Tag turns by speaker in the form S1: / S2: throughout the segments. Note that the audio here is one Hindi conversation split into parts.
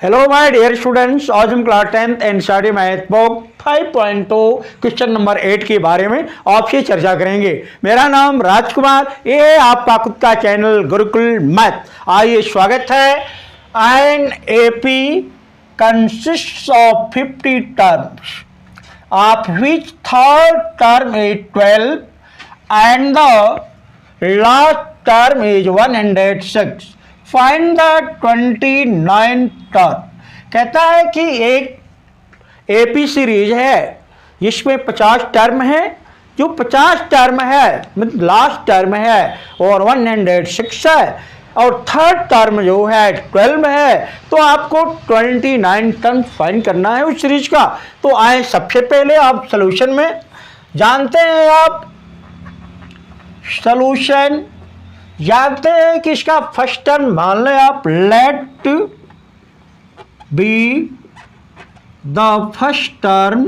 S1: हेलो माय डियर स्टूडेंट्स, आज हम class 10th NCERT math book 5.2 question number 8 के बारे में आपसे चर्चा करेंगे। मेरा नाम राजकुमार, ये है आपका खुद का चैनल गुरुकुल मैथ। आइए स्वागत है। An AP consists of 50 terms of which third term is 12 and the last term is 106। Find the 29 term. कहता है कि एक एपी सीरीज है जिसमें 50 टर्म है। जो 50 टर्म है मतलब लास्ट टर्म है और 106 है और थर्ड टर्म जो है 12 है, तो आपको 29 टर्म फाइंड करना है उस सीरीज का। तो आए सबसे पहले आप सॉल्यूशन में जानते हैं, आप सॉल्यूशन जानते हैं कि इसका फर्स्ट टर्म मान लें आप, let be the first term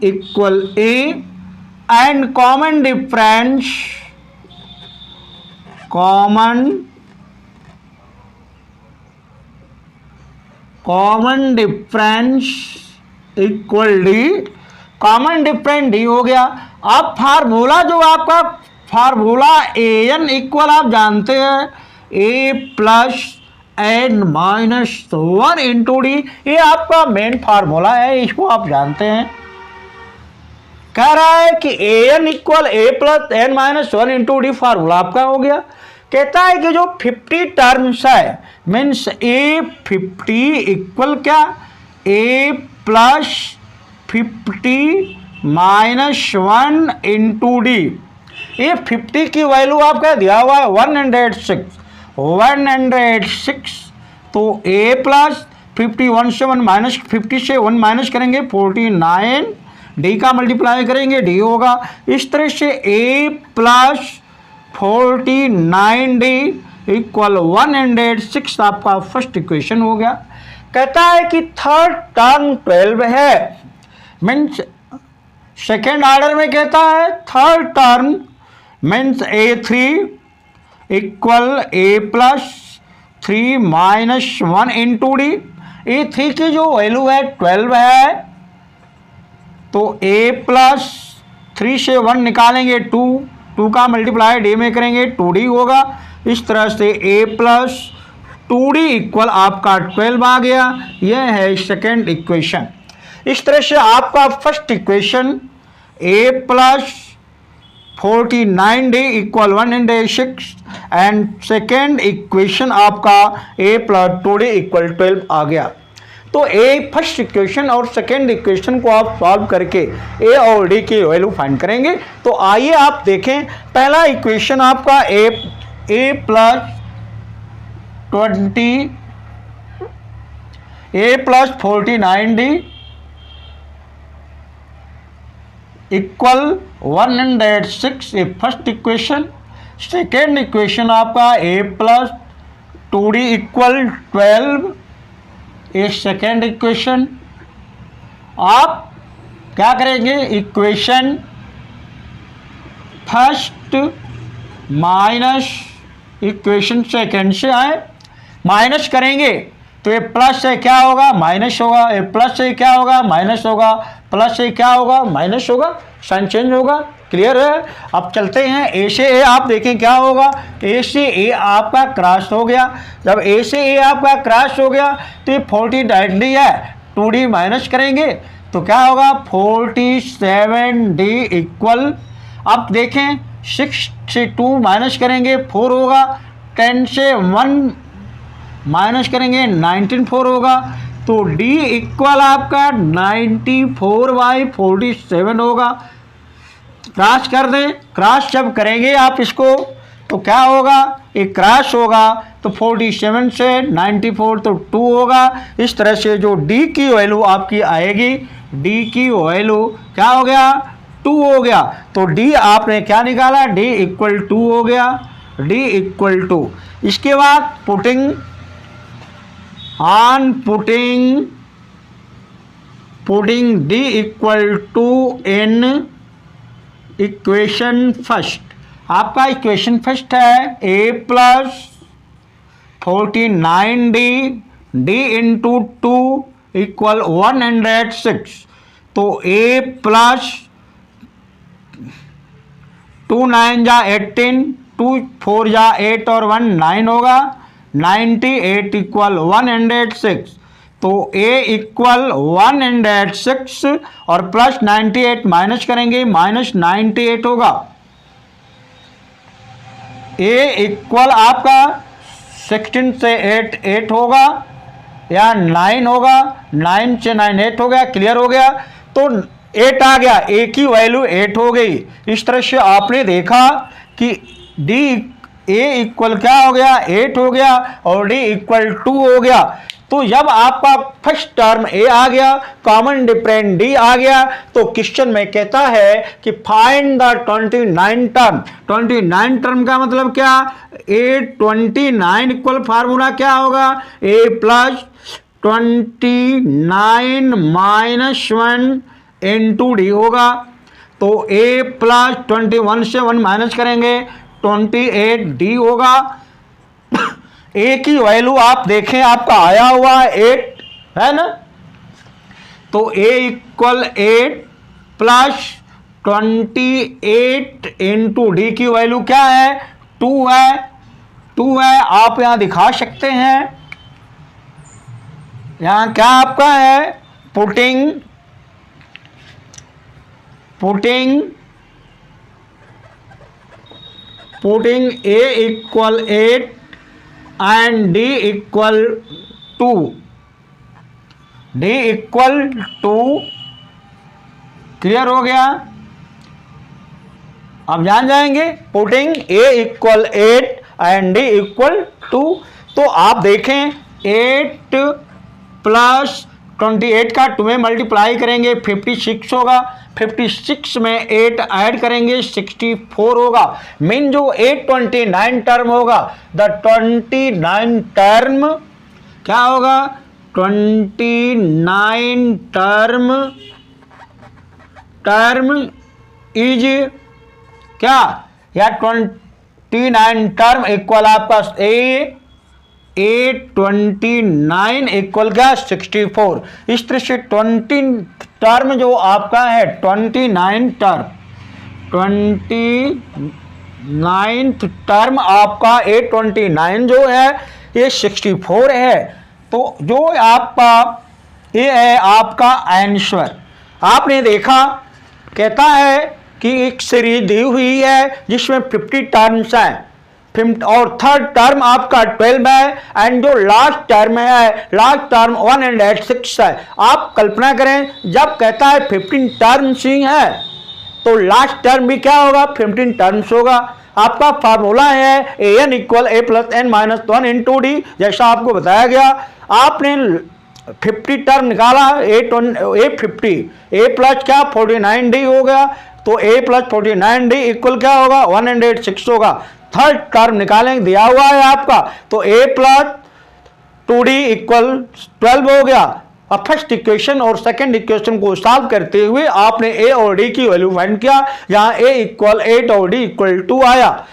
S1: equal A and common difference equal D. Common difference D हो गया। अब फार्मूला जो आपका फार्मूला ए एन इक्वल आप जानते हैं a plus n minus 1 into d. ये आपका मेन फार्मूला है, इसको आप जानते हैं। कह रहा है कि a n equal a plus n minus 1 into d formula आपका हो गया। कहता है कि जो 50 टर्म्स है मीन्स ए 50 इक्वल क्या, ए प्लस 50 माइनस 1 इंटू डी। ये 50 की वैल्यू आपका दिया हुआ है 106। तो ए प्लस 51 से 1 माइनस 50 से 1 माइनस करेंगे 49, डी का मल्टीप्लाई करेंगे डी होगा। इस तरह से ए प्लस 49 डी इक्वल 106 आपका फर्स्ट इक्वेशन हो गया। कहता है कि थर्ड टर्म 12 है मीन्स सेकेंड ऑर्डर में कहता है third term means A3 equal A plus 3 minus 1 into D. A3 की जो वैल्यू है 12 है, तो A प्लस 3 से 1 निकालेंगे 2 का मल्टीप्लाई डी में करेंगे 2D होगा। इस तरह से A प्लस 2D इक्वल आपका 12 आ गया। यह है सेकेंड इक्वेशन। इस तरह से आपका first equation A plus 49D equal 106 and second equation आपका ए प्लस 2D इक्वल 12 आ गया। तो ए फर्स्ट इक्वेशन और सेकेंड इक्वेशन को आप सॉल्व करके ए और डी की वैल्यू फाइंड करेंगे। तो आइए आप देखें, पहला इक्वेशन आपका ए प्लस 49D इक्वल 106 ए फर्स्ट इक्वेशन। सेकेंड इक्वेशन आपका ए प्लस 2D इक्वल 12 ए सेकेंड इक्वेशन। आप क्या करेंगे, equation first minus equation second से आए माइनस करेंगे तो ये प्लस से क्या होगा माइनस होगा, ये प्लस से क्या होगा माइनस होगा, प्लस से क्या होगा माइनस होगा, साइन चेंज होगा। क्लियर है। अब चलते हैं ए से ए, आप देखें क्या होगा। ए से ए आपका क्रॉस हो गया। जब ए से ए आपका क्रॉस हो गया तो ये 49D है, 2D माइनस करेंगे तो क्या होगा 47D इक्वल। अब देखें 6 से 2 माइनस करेंगे 4 होगा, 10 से 1 माइनस करेंगे 19 4 होगा। तो D इक्वल आपका 94/47 होगा। क्रॉस कर दें, क्रॉस जब करेंगे आप इसको तो क्या होगा, एक क्रॉस होगा तो 47 से 94 तो 2 होगा। इस तरह से जो D की वैल्यू आपकी आएगी, D की वैल्यू क्या हो गया 2 हो गया। तो D आपने क्या निकाला, D इक्वल 2 हो गया, D इक्वल 2। इसके बाद putting D equal two in equation first. आपका इक्वेशन फर्स्ट है a plus 49d d into 2 इक्वल 106। तो a प्लस 2 9 जा 18, 2 4 जा 8 और 1 9 होगा, 98 इक्वल 106। तो a इक्वल 106 और प्लस 98 माइनस करेंगे, माइनस 98 होगा। a इक्वल आपका 16 से 8 8 होगा या 9 होगा, 9 से 9 8 हो गया, क्लियर हो गया। तो 8 आ गया, a की वैल्यू 8 हो गई। इस तरह से आपने देखा कि a इक्वल क्या हो गया, 8 हो गया और d इक्वल 2 हो गया। तो जब आपका फर्स्ट टर्म a आ गया, कॉमन डिफरेंट d आ गया, तो क्वेश्चन में कहता है कि फाइंड द 29 टर्म। 29 टर्म का मतलब क्या, a29 इक्वल फार्मूला क्या होगा, a plus 29 minus 1 into D होगा। तो a प्लस 21 से 1 माइनस करेंगे, 28 डी होगा। a की वैल्यू आप देखें, आपका आया हुआ 8 है ना। तो a equal 8 plus 28 into D की वैल्यू क्या है, 2 है, 2 है। आप यहां दिखा सकते हैं, यहां क्या आपका है, putting a equal 8 and d equal 2, d equal 2, clear हो गया। अब जान जाएंगे putting a equal 8 and d equal 2। तो आप देखें 8 प्लस 28 का 2 में मल्टीप्लाई करेंगे 56 होगा, 56 में 8 ऐड करेंगे 64 होगा। मीन जो 829 टर्म होगा, द 29 टर्म क्या होगा, 29 टर्म इज क्या, या 29 टर्म इक्वल आपका A29 इक्वल क्या, 64। इस तरह से 20 टर्म जो आपका है 29 टर्म आपका A29 जो है ये 64 है। तो जो आपका ये है आपका आंसर। आपने देखा, कहता है कि एक सीरीज दी हुई है जिसमें 50 टर्म्स हैं और थर्ड टर्म आपका 12 है एंड जो लास्ट टर्म है, लास्ट टर्म 106 है। आप कल्पना करें, जब कहता है 15 टर्म्स ही है तो लास्ट टर्म भी क्या होगा, 15 टर्म्स होगा। आपका फार्मूला है an equal a plus n minus 1 into D, जैसा आपको बताया गया। आपने 50 टर्म निकाला, A50, a प्लस क्या 49d हो गया, तो a प्लस 49d इक्वल क्या होगा, 106 होगा। थर्ड टर्म निकालेंगे, दिया हुआ है आपका, तो a प्लस 2d इक्वल 12 हो गया। अब फर्स्ट इक्वेशन और सेकंड इक्वेशन को सॉल्व करते हुए आपने a और d की वैल्यू फाइंड किया, यहाँ a इक्वल 8 और d इक्वल 2 आया।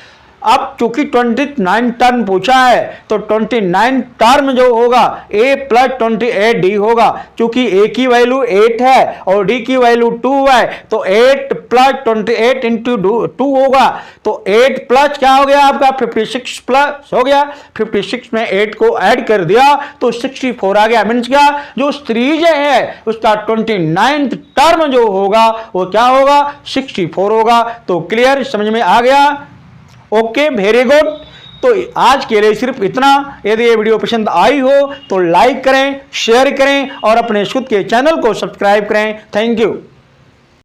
S1: अब चूंकि 29 टर्म पूछा है तो 29 टर्म जो होगा a प्लस 28d होगा। चूंकि a की वैल्यू 8 है और d की वैल्यू 2 है, तो 8 प्लस 28 इंटू 2 होगा। तो 8 प्लस क्या हो गया आपका 56 प्लस हो गया, 56 में 8 को ऐड कर दिया तो 64 आ गया। मीन्स क्या, जो सीरीज है उसका 29 टर्म जो होगा वो क्या होगा, 64 होगा। तो क्लियर, समझ में आ गया। Okay, very good. तो आज के लिए सिर्फ इतना। यदि ये वीडियो पसंद आई हो तो लाइक करें, शेयर करें और अपने खुद के चैनल को सब्सक्राइब करें। Thank you.